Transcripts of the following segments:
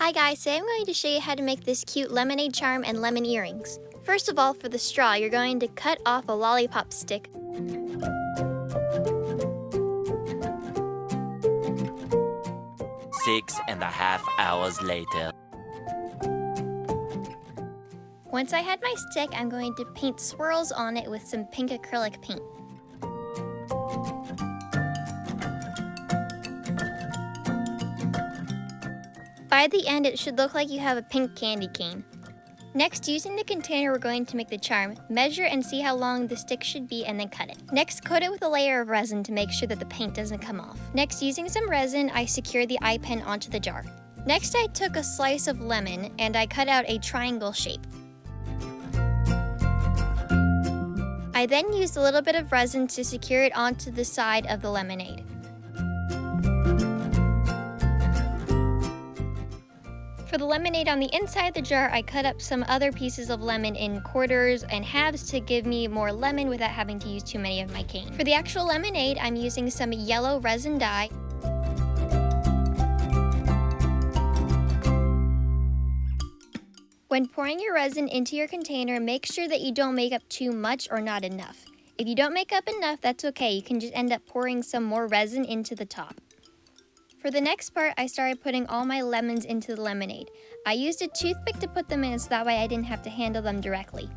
Hi guys, today I'm going to show you how to make this cute lemonade charm and lemon earrings. First of all, for the straw, you're going to cut off a lollipop stick. Six and a half hours later. Once I had my stick, I'm going to paint swirls on it with some pink acrylic paint. By the end, it should look like you have a pink candy cane. Next, using the container we're going to make the charm, measure and see how long the stick should be and then cut it. Next, coat it with a layer of resin to make sure that the paint doesn't come off. Next, using some resin, I secured the eye pen onto the jar. Next, I took a slice of lemon and I cut out a triangle shape. I then used a little bit of resin to secure it onto the side of the lemonade. For the lemonade on the inside of the jar, I cut up some other pieces of lemon in quarters and halves to give me more lemon without having to use too many of my cane. For the actual lemonade, I'm using some yellow resin dye. When pouring your resin into your container, make sure that you don't make up too much or not enough. If you don't make up enough, that's okay. You can just end up pouring some more resin into the top. For the next part, I started putting all my lemons into the lemonade. I used a toothpick to put them in so that way I didn't have to handle them directly.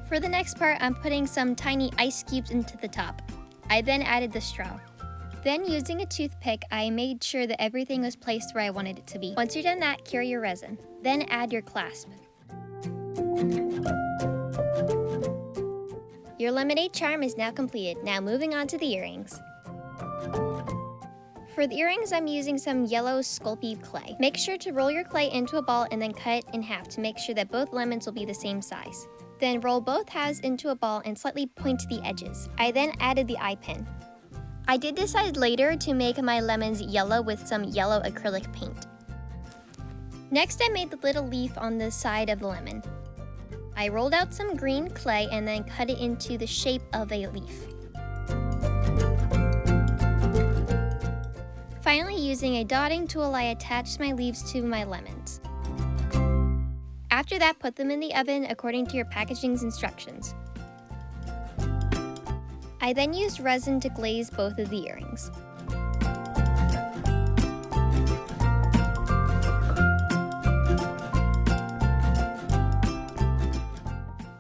For the next part, I'm putting some tiny ice cubes into the top. I then added the straw. Then, using a toothpick, I made sure that everything was placed where I wanted it to be. Once you're done that, cure your resin. Then add your clasp. Your lemonade charm is now completed. Now moving on to the earrings. For the earrings, I'm using some yellow Sculpey clay. Make sure to roll your clay into a ball and then cut it in half to make sure that both lemons will be the same size. Then roll both halves into a ball and slightly point the edges. I then added the eye pin. I did decide later to make my lemons yellow with some yellow acrylic paint. Next, I made the little leaf on the side of the lemon. I rolled out some green clay and then cut it into the shape of a leaf. Finally, using a dotting tool, I attached my leaves to my lemons. After that, put them in the oven according to your packaging's instructions. I then used resin to glaze both of the earrings.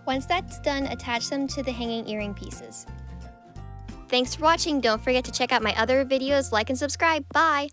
Once that's done, attach them to the hanging earring pieces. Thanks for watching. Don't forget to check out my other videos, like and subscribe. Bye!